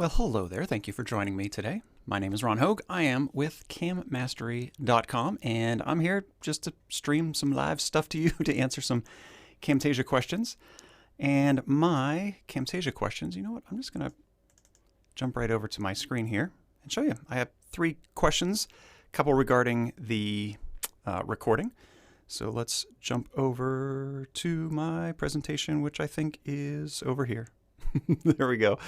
Well, hello there. Thank you for joining me today. My name is Ron Hogue. I am with cammastery.com, and I'm here just to stream some live stuff to you to answer some Camtasia questions. And my Camtasia questions, you know what? I'm just going to jump right over to my screen here and show you. I have 3 questions, a couple regarding the recording. So let's jump over to my presentation, which I think is over here. There we go.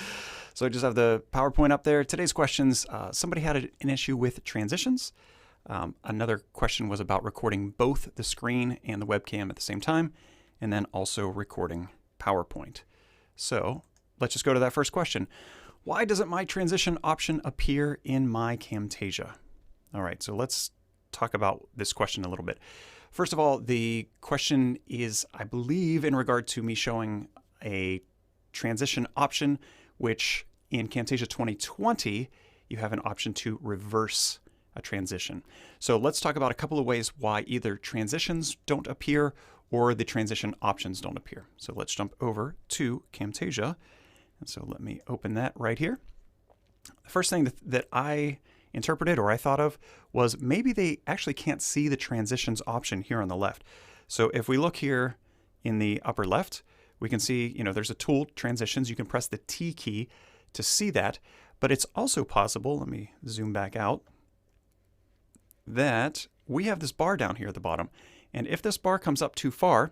So I just have the PowerPoint up there. Today's questions, somebody had an issue with transitions. Another question was about recording both the screen and the webcam at the same time, and then also recording PowerPoint. So let's just go to that first question. Why doesn't my transition option appear in my Camtasia? All right, so let's talk about this question a little bit. First of all, the question is, I believe, in regard to me showing a transition option, which in Camtasia 2020, you have an option to reverse a transition. So let's talk about a couple of ways why either transitions don't appear or the transition options don't appear. So let's jump over to Camtasia. And so let me open that right here. The first thing that I interpreted or I thought of was maybe they actually can't see the transitions option here on the left. So if we look here in the upper left, we can see, there's a tool, transitions. You can press the T key to see that, but it's also possible, let me zoom back out, that we have this bar down here at the bottom. And if this bar comes up too far,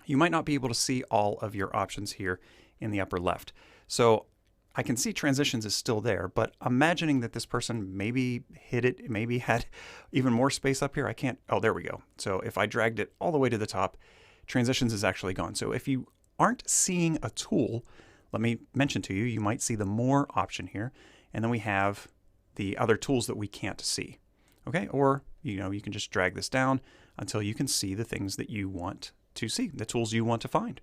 you might not be able to see all of your options here in the upper left. So I can see transitions is still there, but imagining that this person maybe hit it, maybe had even more space up here. Oh, there we go. So if I dragged it all the way to the top, transitions is actually gone. So if you aren't seeing a tool, let me mention to you, you might see the more option here, and then we have the other tools that we can't see. Okay, or you can just drag this down until you can see the things that you want to see, the tools you want to find.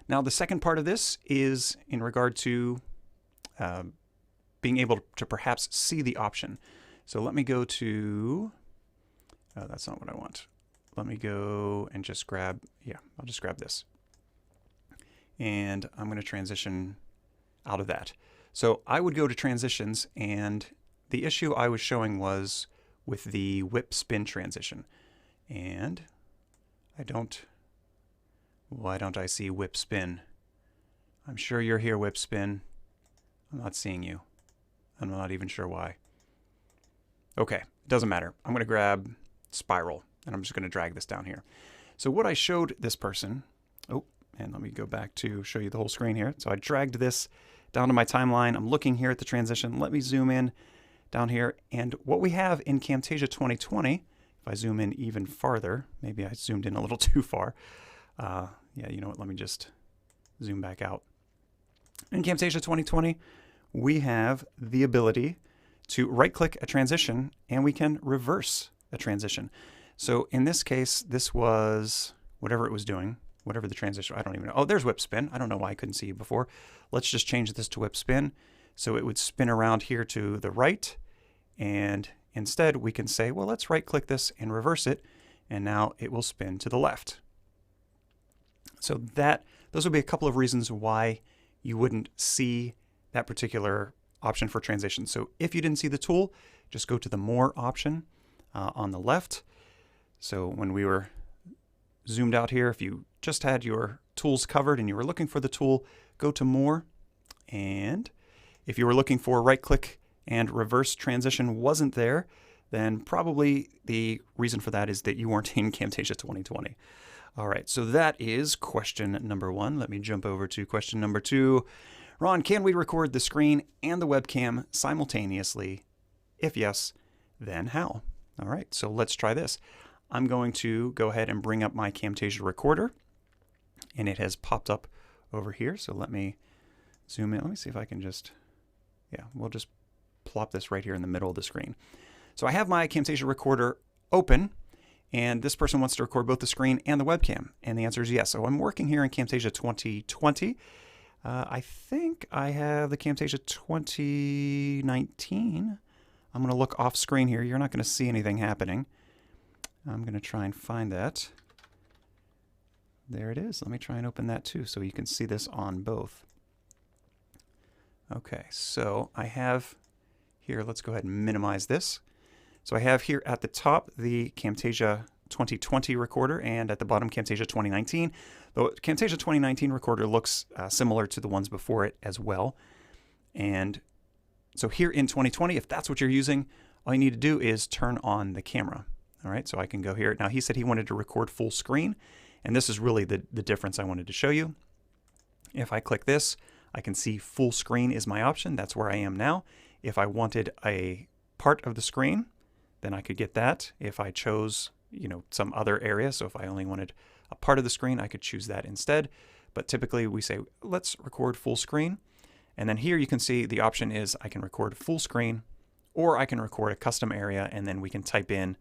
Now the second part of this is in regard to being able to perhaps see the option. So let me go to, that's not what I want. Let me go and just grab, I'll just grab this. And I'm going to transition out of that. So I would go to transitions, and the issue I was showing was with the whip spin transition. And why don't I see whip spin? I'm sure you're here, whip spin. I'm not seeing you. I'm not even sure why. Okay, doesn't matter. I'm going to grab spiral. And I'm just going to drag this down here. So what I showed this person, and let me go back to show you the whole screen here. So I dragged this down to my timeline. I'm looking here at the transition. Let me zoom in down here. And what we have in Camtasia 2020, if I zoom in even farther, maybe I zoomed in a little too far. You know what? Let me just zoom back out. In Camtasia 2020, we have the ability to right-click a transition, and we can reverse a transition. So in this case, this was whatever it was doing, whatever the transition, I don't even know. Oh, there's whip spin. I don't know why I couldn't see it before. Let's just change this to whip spin. So it would spin around here to the right. And instead we can say, well, let's right click this and reverse it. And now it will spin to the left. So those would be a couple of reasons why you wouldn't see that particular option for transition. So if you didn't see the tool, just go to the more option on the left. So when we were zoomed out here, if you just had your tools covered and you were looking for the tool, go to more. And if you were looking for right click and reverse transition wasn't there, then probably the reason for that is that you weren't in Camtasia 2020. All right, so that is question number 1. Let me jump over to question number 2. Ron, can we record the screen and the webcam simultaneously? If yes, then how? All right, so let's try this. I'm going to go ahead and bring up my Camtasia recorder, and it has popped up over here. So let me zoom in. Let me see if I can just, we'll just plop this right here in the middle of the screen. So I have my Camtasia recorder open, and this person wants to record both the screen and the webcam, and the answer is yes. So I'm working here in Camtasia 2020. I think I have the Camtasia 2019. I'm going to look off screen here. You're not going to see anything happening. I'm going to try and find that. There it is. Let me try and open that too so you can see this on both. Okay, so I have here, let's go ahead and minimize this. So I have here at the top the Camtasia 2020 recorder and at the bottom Camtasia 2019. The Camtasia 2019 recorder looks similar to the ones before it as well. And so here in 2020, if that's what you're using, all you need to do is turn on the camera. All right, so I can go here. Now he said he wanted to record full screen, and this is really the difference I wanted to show you. If I click this, I can see full screen is my option. That's where I am now. If I wanted a part of the screen, then I could get that. If I chose, some other area, so if I only wanted a part of the screen, I could choose that instead. But typically we say, let's record full screen. And then here you can see the option is I can record full screen, or I can record a custom area, and then we can type in,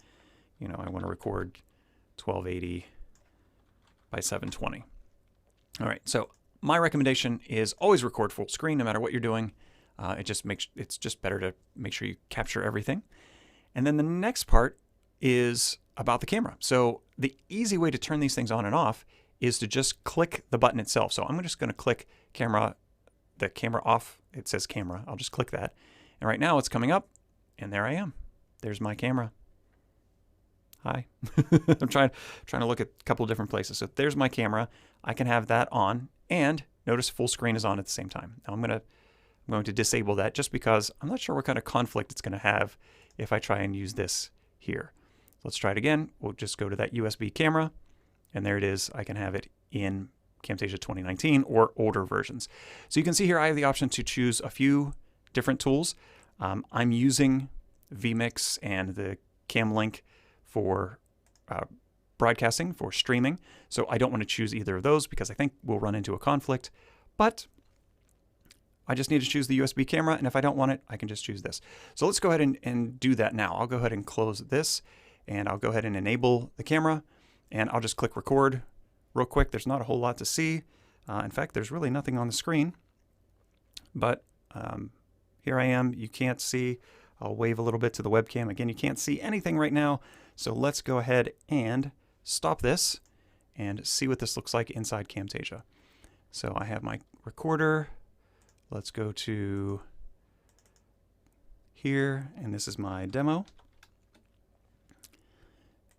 I want to record 1280 by 720. All right, so my recommendation is always record full screen no matter what you're doing. It's just better to make sure you capture everything. And then the next part is about the camera. So the easy way to turn these things on and off is to just click the button itself. So I'm just going to click the camera off. It says camera. I'll just click that. And right now it's coming up, and there I am. There's my camera. Hi. I'm trying to look at a couple of different places. So there's my camera. I can have that on, and notice full screen is on at the same time. Now I'm going to disable that just because I'm not sure what kind of conflict it's going to have if I try and use this here. Let's try it again. We'll just go to that USB camera, and there it is. I can have it in Camtasia 2019 or older versions. So you can see here I have the option to choose a few different tools. I'm using vMix and the CamLink for broadcasting, for streaming. So I don't want to choose either of those because I think we'll run into a conflict. But I just need to choose the USB camera, and if I don't want it, I can just choose this. So let's go ahead and do that now. I'll go ahead and close this, and I'll go ahead and enable the camera, and I'll just click record real quick. There's not a whole lot to see. In fact, there's really nothing on the screen, but here I am. You can't see. I'll wave a little bit to the webcam. Again, you can't see anything right now, so let's go ahead and stop this and see what this looks like inside Camtasia. So I have my recorder. Let's go to here, and this is my demo.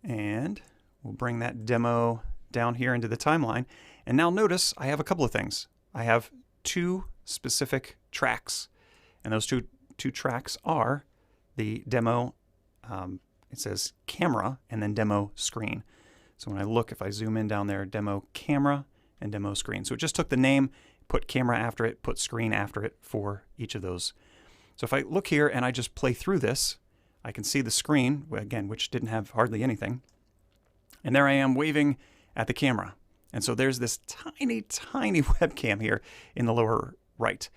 And we'll bring that demo down here into the timeline. And now notice I have a couple of things. I have two specific tracks, and those two tracks are the demo, it says camera, and then demo screen. So when I look, if I zoom in down there, demo camera and demo screen. So it just took the name, put camera after it, put screen after it for each of those. So if I look here and I just play through this, I can see the screen, again, which didn't have hardly anything. And there I am waving at the camera. And so there's this tiny, tiny webcam here in the lower right.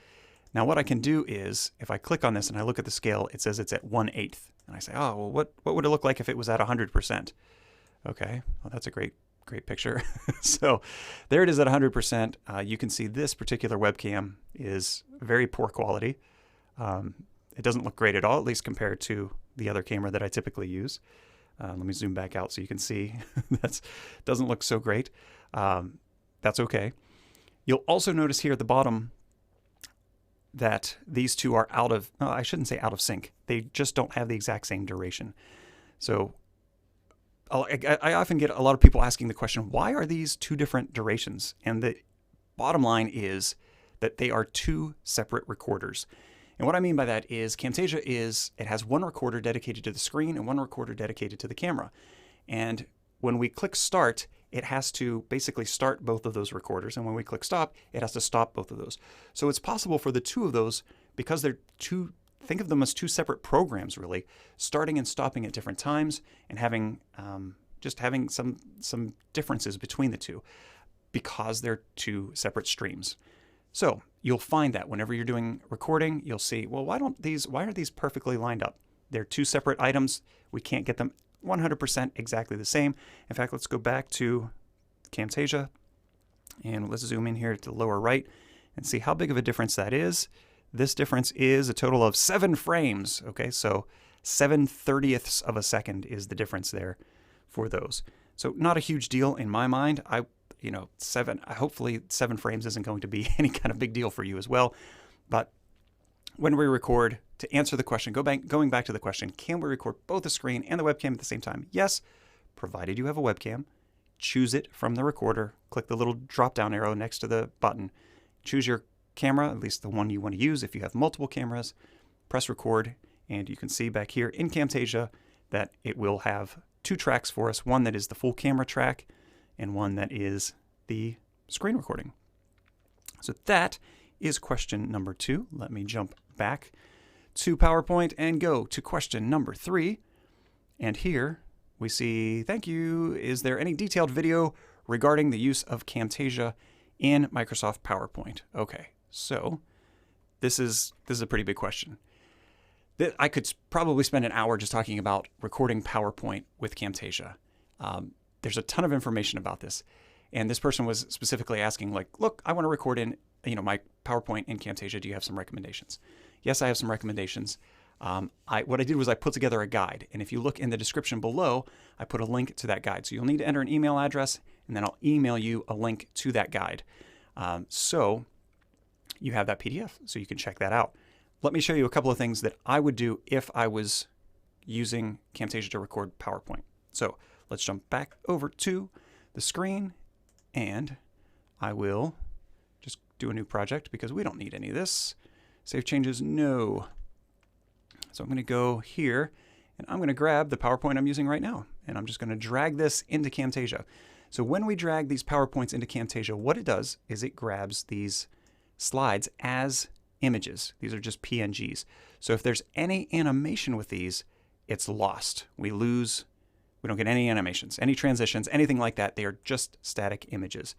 Now what I can do is, if I click on this and I look at the scale, it says it's at 1/8. And I say, oh, well, what would it look like if it was at 100%? Okay, well, that's a great picture. So there it is at 100%. You can see this particular webcam is very poor quality. It doesn't look great at all, at least compared to the other camera that I typically use. Let me zoom back out so you can see. That doesn't look so great. That's okay. You'll also notice here at the bottom that these two are I shouldn't say out of sync. They just don't have the exact same duration. So I often get a lot of people asking the question, why are these two different durations? And the bottom line is that they are two separate recorders. And what I mean by that is Camtasia it has one recorder dedicated to the screen and one recorder dedicated to the camera. And when we click start, it has to basically start both of those recorders. And when we click stop, it has to stop both of those. So it's possible for the two of those, because they're two, think of them as two separate programs really, starting and stopping at different times and having some differences between the two because they're two separate streams. So you'll find that whenever you're doing recording, you'll see, well, why are these perfectly lined up? They're two separate items. We can't get them 100% exactly the same. In fact, let's go back to Camtasia and let's zoom in here to the lower right and see how big of a difference that is. This difference is a total of 7 frames. Okay, so 7/30ths of a second is the difference there for those. So not a huge deal in my mind. Hopefully 7 frames isn't going to be any kind of big deal for you as well. But when we record, to answer the question, going back to the question, can we record both the screen and the webcam at the same time? Yes, provided you have a webcam. Choose it from the recorder. Click the little drop-down arrow next to the button. Choose your camera, at least the one you want to use. If you have multiple cameras, press record, and you can see back here in Camtasia that it will have 2 tracks for us, one that is the full camera track and one that is the screen recording. So that is question number 2. Let me jump back to PowerPoint and go to question number 3. And here we see, thank you. Is there any detailed video regarding the use of Camtasia in Microsoft PowerPoint? Okay, so this is a pretty big question. I could probably spend an hour just talking about recording PowerPoint with Camtasia. There's a ton of information about this. And this person was specifically asking, like, look, I want to record in my PowerPoint in Camtasia. Do you have some recommendations? Yes, I have some recommendations. What I did was I put together a guide. And if you look in the description below, I put a link to that guide. So you'll need to enter an email address, and then I'll email you a link to that guide. So you have that PDF, so you can check that out. Let me show you a couple of things that I would do if I was using Camtasia to record PowerPoint. So let's jump back over to the screen, and I will just do a new project because we don't need any of this. Save changes, no. So I'm going to go here, and I'm going to grab the PowerPoint I'm using right now, and I'm just going to drag this into Camtasia. So when we drag these PowerPoints into Camtasia, what it does is it grabs these slides as images. These are just PNGs. So if there's any animation with these, it's lost. We don't get any animations, any transitions, anything like that. They are just static images.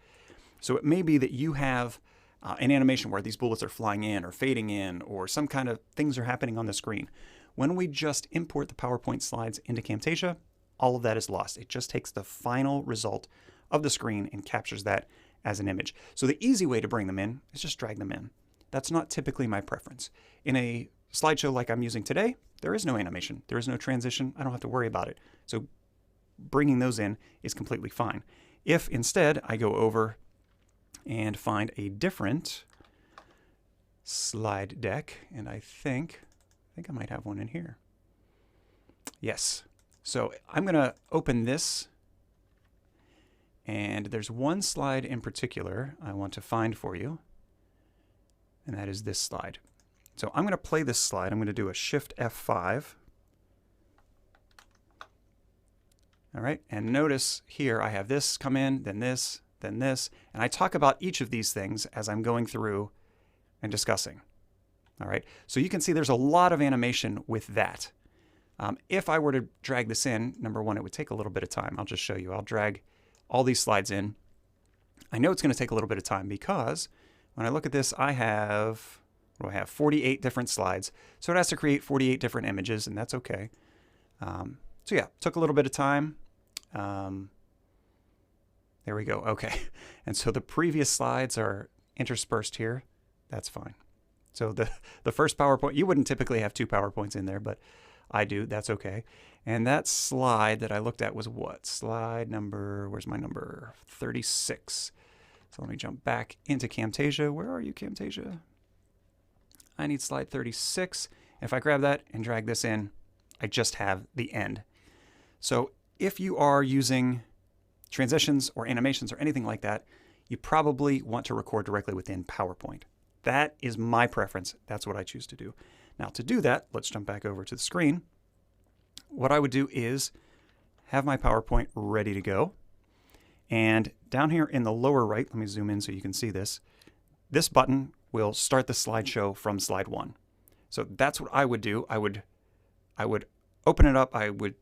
So it may be that you have an animation where these bullets are flying in or fading in, or some kind of things are happening on the screen. When we just import the PowerPoint slides into Camtasia, all of that is lost. It just takes the final result of the screen and captures that as an image. So the easy way to bring them in is just drag them in. That's not typically my preference. In a slideshow like I'm using today, there is no animation. There is no transition. I don't have to worry about it. So bringing those in is completely fine. If instead I go over and find a different slide deck, and I think I might have one in here. Yes. So I'm going to open this, and there's one slide in particular I want to find for you, and that is this slide. So I'm going to play this slide. I'm going to do a Shift F5. All right, and notice here I have this come in, then this, and I talk about each of these things as I'm going through and discussing. All right, so you can see there's a lot of animation with that. If I were to drag this in, number one, it would take a little bit of time. I'll just show you. I'll drag all these slides in. I know it's going to take a little bit of time because when I look at this, I have, what do I have? 48 different slides. So it has to create 48 different images, and that's okay. So yeah, took a little bit of time. There we go. Okay. And so the previous slides are interspersed here. That's fine. So the first PowerPoint, you wouldn't typically have 2 PowerPoints in there, but I do. That's okay. And that slide that I looked at was what? Slide number, where's my number? 36. So let me jump back into Camtasia. Where are you, Camtasia? I need slide 36. If I grab that and drag this in, I just have the end. So if you are using transitions or animations or anything like that, you probably want to record directly within PowerPoint. That is my preference. That's what I choose to do. Now to do that, let's jump back over to the screen. What I would do is have my PowerPoint ready to go. And down here in the lower right, let me zoom in so you can see this. This button will start the slideshow from slide 1. So that's what I would do. I would open it up. I would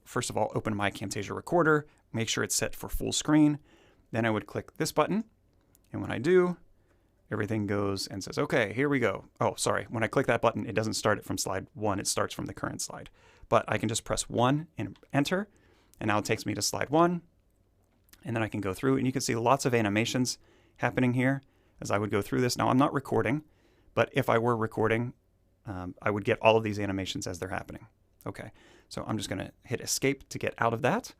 first of all open my Camtasia recorder, make sure it's set for full screen. Then I would click this button. And when I do, everything goes and says, okay, here we go. Oh, sorry. When I click that button, it doesn't start it from slide 1. It starts from the current slide. But I can just press 1 and enter. And now it takes me to slide 1. And then I can go through, and you can see lots of animations happening here as I would go through this. Now, I'm not recording, but if I were recording, I would get all of these animations as they're happening. Okay, so I'm just going to hit escape to get out of that.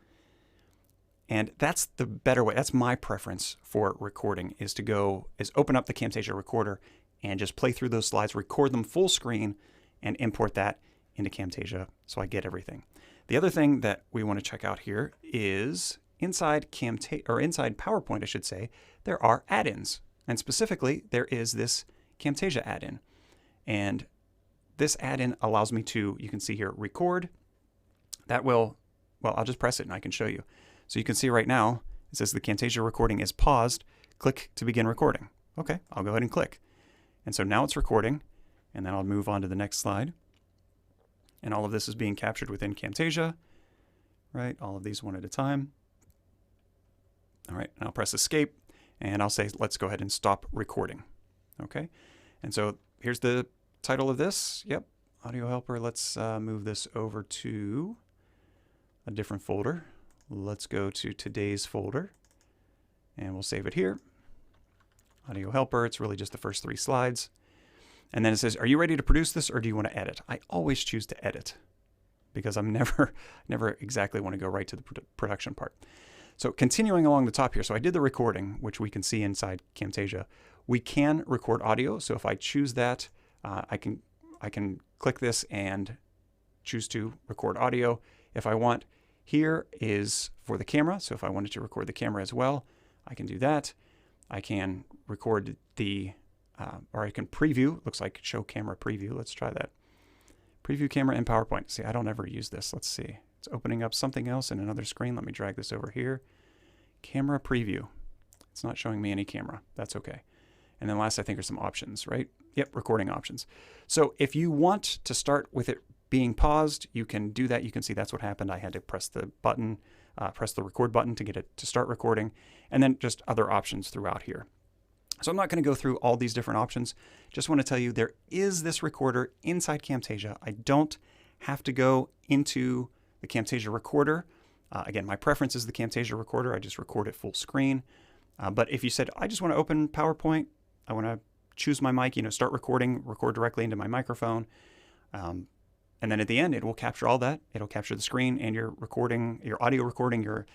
And that's the better way. That's my preference for recording, is open up the Camtasia recorder and just play through those slides, record them full screen, and import that into Camtasia so I get everything. The other thing that we want to check out here is inside PowerPoint, I should say, there are add-ins. And specifically, there is this Camtasia add-in. And this add-in allows me to, you can see here, record. That will, well, I'll just press it and I can show you. So you can see right now, it says the Camtasia recording is paused. Click to begin recording. Okay, I'll go ahead and click. And so now it's recording, and then I'll move on to the next slide. And all of this is being captured within Camtasia, right? All of these one at a time. All right, and I'll press escape, and I'll say, let's go ahead and stop recording. Okay, and so here's the title of this. Yep, Audio Helper. Let's move this over to a different folder. Let's go to today's folder, and we'll save it here. Audio Helper, it's really just the first 3 slides. And then it says, are you ready to produce this or do you want to edit? I always choose to edit because I'm never exactly want to go right to the production part. So continuing along the top here, so I did the recording, which we can see inside Camtasia. We can record audio. So if I choose that, I can click this and choose to record audio. If I want, here is for the camera. So if I wanted to record the camera as well, I can do that. I can record the, or I can preview. Looks like show camera preview. Let's try that. Preview camera in PowerPoint. See, I don't ever use this. Let's see. It's opening up something else in another screen. Let me drag this over here. Camera preview. It's not showing me any camera. That's okay. And then last, I think, are some options, right? Yep, recording options. So if you want to start with it being paused, you can do that. You can see that's what happened. I had to press the button, press the record button to get it to start recording, and then just other options throughout here. So I'm not going to go through all these different options. Just want to tell you there is this recorder inside Camtasia. I don't have to go into the Camtasia recorder. Again, my preference is the Camtasia recorder. I just record it full screen. But if you said, I just want to open PowerPoint, I want to choose my mic, start recording, record directly into my microphone. And then at the end, it will capture all that. It'll capture the screen and your recording, your audio recording, your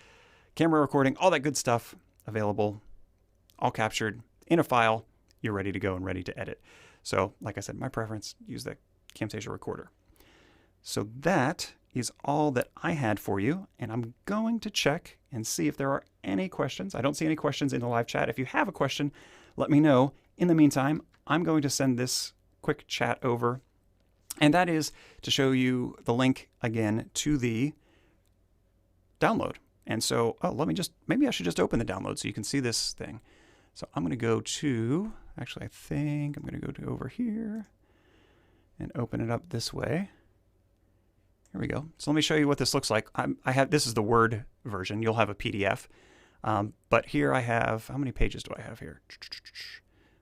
camera recording, all that good stuff available, all captured in a file. You're ready to go and ready to edit. So like I said, my preference, use the Camtasia recorder. So that is all that I had for you. And I'm going to check and see if there are any questions. I don't see any questions in the live chat. If you have a question, let me know. In the meantime, I'm going to send this quick chat over. And that is to show you the link again to the download. And so, maybe I should just open the download so you can see this thing. So I'm going to go to, actually, I think I'm going to go to over here and open it up this way. Here we go. So let me show you what this looks like. This is the Word version. You'll have a PDF. But here I have, how many pages do I have here?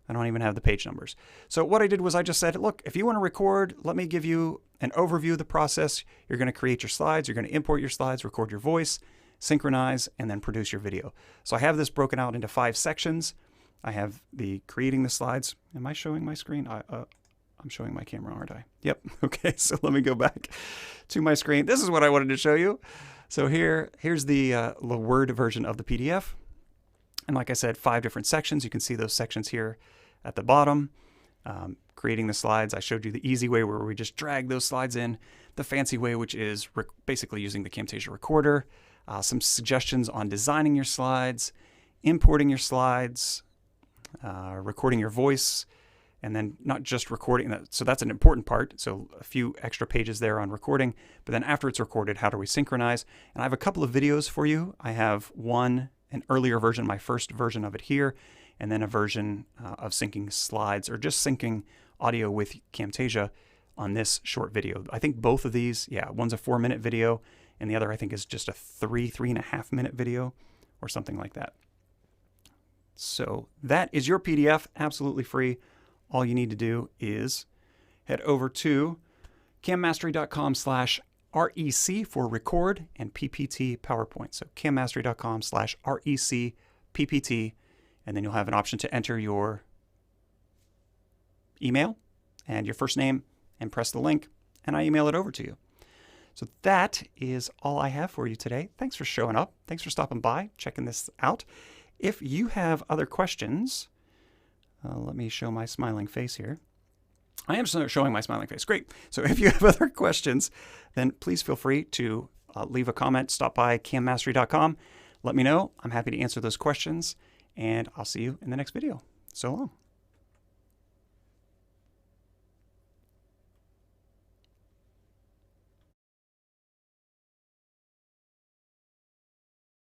I don't even have the page numbers. So what I did was I just said, look, if you want to record, let me give you an overview of the process. You're going to create your slides. You're going to import your slides, record your voice, synchronize, and then produce your video. So I have this broken out into 5 sections. I have the creating the slides. Am I showing my screen? I'm showing my camera, aren't I? Yep. Okay, so let me go back to my screen. This is what I wanted to show you. So here's the Word version of the PDF. And like I said, 5 different sections. You can see those sections here at the bottom. Creating the slides. I showed you the easy way where we just drag those slides in. The fancy way, which is basically using the Camtasia recorder. Some suggestions on designing your slides, importing your slides, recording your voice, and then not just recording that. So that's an important part. So a few extra pages there on recording, but then after it's recorded, how do we synchronize? And I have a couple of videos for you. I have an earlier version, my first version of it here, and then a version of syncing slides or just syncing audio with Camtasia on this short video. I think both of these, one's a 4-minute video and the other I think is just a 3.5 minute video or something like that. So that is your PDF, absolutely free. All you need to do is head over to cammastery.com/REC for record and PPT PowerPoint. So cammastery.com/REC PPT, and then you'll have an option to enter your email and your first name and press the link, and I email it over to you. So that is all I have for you today. Thanks for showing up. Thanks for stopping by, checking this out. If you have other questions, Let me show my smiling face here. I am showing my smiling face. Great. So if you have other questions, then please feel free to leave a comment. Stop by cammastery.com. Let me know. I'm happy to answer those questions, and I'll see you in the next video. So long.